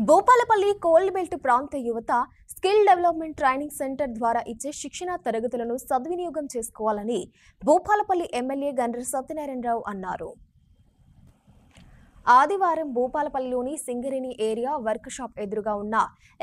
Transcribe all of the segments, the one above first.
Bhupalpally cold belt ప్రాంత యువత skill development training centre ద్వారా ఇచ్చే శిక్షణ తరగతులను సద్వినియోగం చేసుకోవాలని భూపాలపల్లి ఎమ్మెల్యే గండ్ర సత్యనారాయణరావు అన్నారు. ఆదివారం భూపాలపల్లిలోని సింగరేణి ఏరియా వర్క్ షాప్ ఎదురుగా ఉన్న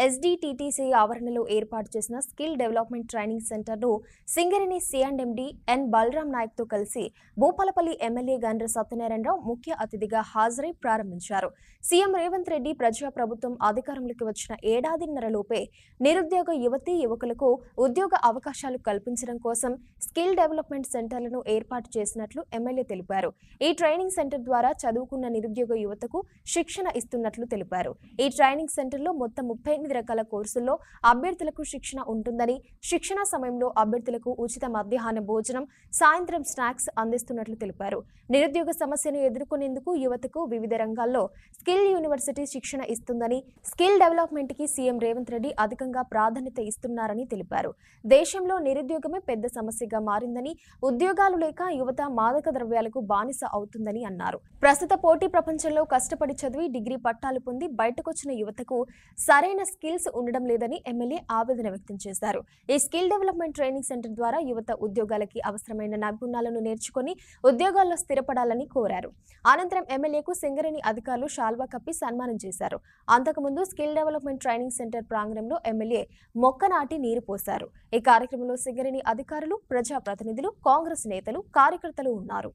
ఎస్డిటిటిసి ఆవరణలో ఏర్పాటు చేసిన స్కిల్ డెవలప్మెంట్ ట్రైనింగ్ సెంటర్ను సింగరేణి సిఎండి ఎన్ బలరాం నాయక్ తో కలిసి భూపాలపల్లి ఎమ్మెల్యే గండ్ర సత్యనారాయణరావు ముఖ్య అతిథిగా హాజరై ప్రారంభించారు. సీఎం రేవంత్ రెడ్డి ప్రజాప్రభుత్వం అధికారంలోకి వచ్చిన ఏడాదిన్నరలోపే నిరుద్యోగ యువతీ యువకులకు ఉద్యోగ అవకాశాలు కల్పించడం కోసం స్కిల్ డెవలప్మెంట్ సెంటర్లను ఏర్పాటు చేసినట్లు ఎమ్మెల్యే తెలిపారు. ఈ ట్రైనింగ్ సెంటర్ ద్వారా చదువుకున్న నిరుద్యోగ యువతకు శిక్షణ ఇస్తున్నట్లు తెలిపారు. ఈ ట్రైనింగ్ సెంటర్లో మొత్తం 38 రకాల కోర్సుల్లో అభ్యర్థులకు శిక్షణ ఉంటుందని, శిక్షణ సమయంలో అభ్యర్థులకు ఉచిత మధ్యాహ్న భోజనం, సాయంత్రం స్నాక్స్ అందిస్తున్నట్లు తెలిపారు. నిరుద్యోగ సమస్యను ఎదుర్కొనేందుకు యువతకు వివిధ రంగాల్లో స్కిల్ యూనివర్సిటీ శిక్షణ ఇస్తుందని, స్కిల్ డెవలప్మెంట్ కి సీఎం రేవంత్ రెడ్డి అధికంగా ప్రాధాన్యత ఇస్తున్నారని తెలిపారు. దేశంలో నిరుద్యోగమే పెద్ద సమస్యగా మారిందని, ఉద్యోగాలు లేక యువత మాదక ద్రవ్యాలకు బానిస అవుతుందని అన్నారు. ప్రస్తుత పోటీ ప్రపంచంలో కష్టపడి చదివి డిగ్రీ పట్టాలు పొంది బయటకొచ్చిన యువతకు సరైన స్కిల్స్ ఉండడం లేదని ఎమ్మెల్యే ఆవేదన వ్యక్తం చేశారు. ఈ స్కిల్ డెవలప్మెంట్ ట్రైనింగ్ సెంటర్ ద్వారా యువత ఉద్యోగాలకి అవసరమైన నైపుణ్యాలను నేర్చుకుని ఉద్యోగాల్లో స్థిరపడాలని కోరారు. అనంతరం ఎమ్మెల్యేకు సింగరేణి అధికారులు శాల్వా కప్పి సన్మానం చేశారు. అంతకుముందు స్కిల్ డెవలప్మెంట్ ట్రైనింగ్ సెంటర్ ప్రాంగణంలో ఎమ్మెల్యే మొక్క నాటి నీరు పోశారు. ఈ కార్యక్రమంలో సింగరేణి అధికారులు, ప్రజాప్రతినిధులు, కాంగ్రెస్ నేతలు, కార్యకర్తలు ఉన్నారు.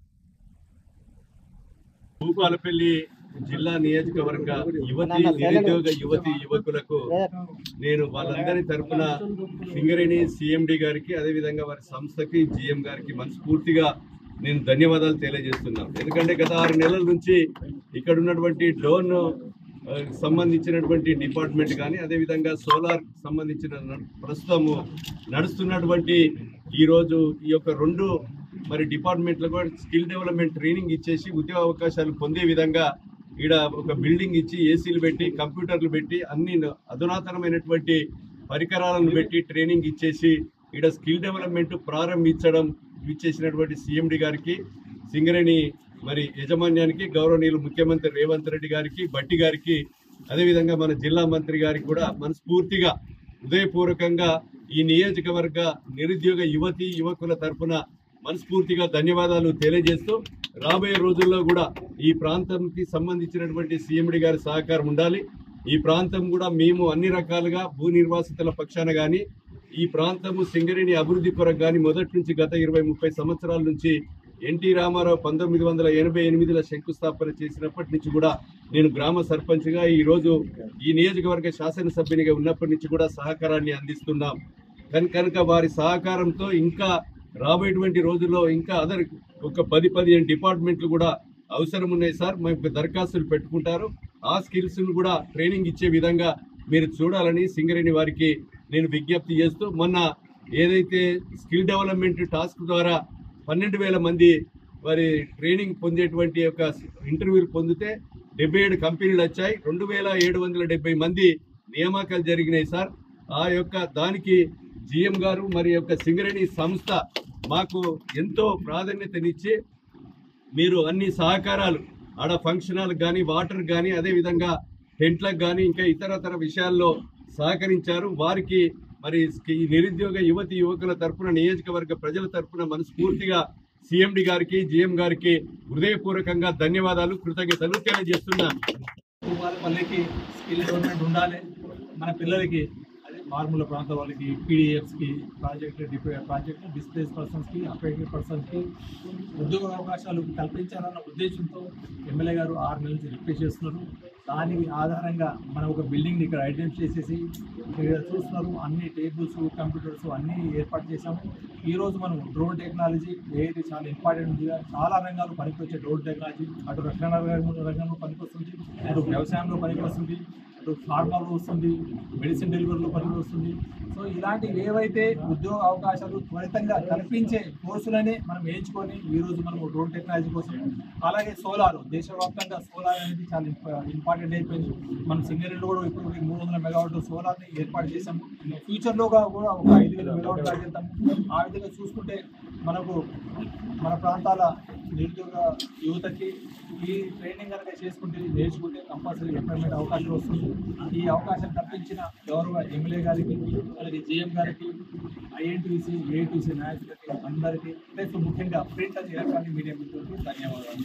భూపాలపల్లి జిల్లా నియోజకవర్గ నిరుద్యోగ యువతి యువకులకు నేను వాళ్ళందరి తరఫున సింగరేణి సిఎండి గారికి, అదేవిధంగా వారి సంస్థకి, జిఎం గారికి మనస్ఫూర్తిగా నేను ధన్యవాదాలు తెలియజేస్తున్నాను. ఎందుకంటే గత 6 నెలల నుంచి ఇక్కడ ఉన్నటువంటి డ్రోన్ సంబంధించినటువంటి డిపార్ట్మెంట్ కానీ, అదేవిధంగా సోలార్ సంబంధించిన ప్రస్తుతము నడుస్తున్నటువంటి ఈరోజు ఈ యొక్క 2 డిపార్ట్మెంట్లకు స్కిల్ డెవలప్మెంట్ ట్రైనింగ్ ఇచ్చేసి ఉద్యోగ అవకాశాలు పొందే విధంగా ఈడ ఒక బిల్డింగ్ ఇచ్చి ఏసీలు పెట్టి, కంప్యూటర్లు పెట్టి, అన్ని అధునాతనమైనటువంటి పరికరాలను పెట్టి ట్రైనింగ్ ఇచ్చేసి ఈడ స్కిల్ డెవలప్మెంట్ ఇచ్చేసినటువంటి సిఎండి గారికి, సింగరేణి యాజమాన్యానికి, గౌరవనీయులు ముఖ్యమంత్రి రేవంత్ రెడ్డి గారికి, బట్టి గారికి, అదేవిధంగా మన జిల్లా మంత్రి గారికి కూడా మనస్ఫూర్తిగా హృదయపూర్వకంగా ఈ నియోజకవర్గ నిరుద్యోగ యువతి యువకుల తరఫున మనస్ఫూర్తిగా ధన్యవాదాలు తెలియజేస్తూ, రాబోయే రోజుల్లో కూడా ఈ ప్రాంతంకి సంబంధించినటువంటి సిఎండి గారి సహకారం ఉండాలి. ఈ ప్రాంతం కూడా మేము అన్ని రకాలుగా భూ నిర్వాసితుల పక్షాన కానీ, ఈ ప్రాంతము సింగరేణి అభివృద్ధి కొరకు కానీ మొదటి నుంచి గత 20-30 సంవత్సరాల నుంచి ఎన్టీ రామారావు 1988లో శంకుస్థాపన చేసినప్పటి నుంచి కూడా నేను గ్రామ సర్పంచ్గా, ఈరోజు ఈ నియోజకవర్గ శాసనసభ్యునిగా ఉన్నప్పటి నుంచి కూడా సహకారాన్ని అందిస్తున్నాం. కనుక వారి సహకారంతో ఇంకా రాబోయేటువంటి రోజుల్లో ఇంకా ఒక 10-15 డిపార్ట్మెంట్లు కూడా అవసరం ఉన్నాయి సార్. మాకు దరఖాస్తులు పెట్టుకుంటారు. ఆ స్కిల్స్ను కూడా ట్రైనింగ్ ఇచ్చే విధంగా మీరు చూడాలని సింగరేణి వారికి నేను విజ్ఞప్తి చేస్తూ, మొన్న ఏదైతే స్కిల్ డెవలప్మెంట్ టాస్క్ ద్వారా 12,000 మంది వారి ట్రైనింగ్ పొందేటువంటి యొక్క ఇంటర్వ్యూలు పొందితే 77 కంపెనీలు వచ్చాయి. 2,770 మంది నియామకాలు జరిగినాయి సార్. ఆ యొక్క దానికి జిఎం గారు యొక్క సింగరేణి సంస్థ మాకు ఎంతో ప్రాధాన్యతనిచ్చి మీరు అన్ని సహకారాలు ఆడ ఫంక్షన్ హాల్ కానీ, వాటర్ కానీ, అదేవిధంగా టెంట్లకు కానీ, ఇంకా ఇతరతర విషయాల్లో సహకరించారు. వారికి ఈ నిరుద్యోగ యువతి యువకుల తరఫున, నియోజకవర్గ ప్రజల తరఫున మనస్ఫూర్తిగా సిఎండి గారికి, జిఎం గారికి హృదయపూర్వకంగా ధన్యవాదాలు, కృతజ్ఞతలు తెలియజేస్తున్నాను. భూపాలపల్లికి స్కిల్ డెవలప్మెంట్ ఉండాలి. మన పిల్లలకి మారుమూల ప్రాంతాల వాళ్ళకి, పీడిఎఫ్స్కి, ప్రాజెక్టు డిస్ప్లేస్ పర్సన్స్కి, అఫెక్టెడ్ పర్సన్స్కి ఉద్యోగ అవకాశాలు కల్పించాలన్న ఉద్దేశంతో ఎమ్మెల్యే గారు 6 నెలల నుంచి రిక్వెస్ట్ చేస్తున్నారు. దానికి ఆధారంగా మనం ఒక బిల్డింగ్ని ఇక్కడ ఐడెంటిఫై చేసేసి చూస్తున్నారు. అన్ని టేబుల్స్, కంప్యూటర్స్ అన్నీ ఏర్పాటు చేశాము. ఈరోజు మనం డ్రోన్ టెక్నాలజీ ఏది చాలా ఇంపార్టెంట్ ఉంది. చాలా రంగాలు పనికొచ్చే డ్రోన్ టెక్నాలజీ అటు రక్షణ రంగంలో పనికొస్తుంది, అటు వ్యవసాయంలో పనికొస్తుంది, అటు ఫార్మాలో వస్తుంది, మెడిసిన్ డెలివరీలో పనికి వస్తుంది. సో ఇలాంటివి ఏవైతే ఉద్యోగ అవకాశాలు త్వరితంగా కల్పించే కోర్సులనే మనం ఎంచుకొని ఈరోజు మనం డ్రోన్ టెక్నాలజీ కోసం, అలాగే సోలార్, దేశవ్యాప్తంగా సోలార్ అనేది చాలా ఇంపార్టెంట్ అయిపోయింది. మనం సింగరేణిలో కూడా ఇప్పుడు 300 మెగావాట్ సోలార్ని ఏర్పాటు చేసాము. ఫ్యూచర్లో కూడా ఒక 5,000 మెగావాట్ దాటిస్తాము. ఆ విధంగా చూసుకుంటే మనకు మన ప్రాంతాల నిరుద్యోగ యువతకి ఈ ట్రైనింగ్ కనుక చేసుకుంటే నేర్చుకుంటే కంపల్సరీ ఎంప్లాయ్మెంట్ అవకాశం వస్తుంది. ఈ అవకాశం కల్పించిన గౌరవ ఎమ్మెల్యే గారికి, అలాగే జీఎం గారికి, ఐఎన్టీసీ, ఏఐటీసీ నాయకులకి అందరికీ, ముఖ్యంగా ప్రింట్ అండ్ ఎలక్ట్రానిక్ మీడియా మిత్రులకి ధన్యవాదాలు.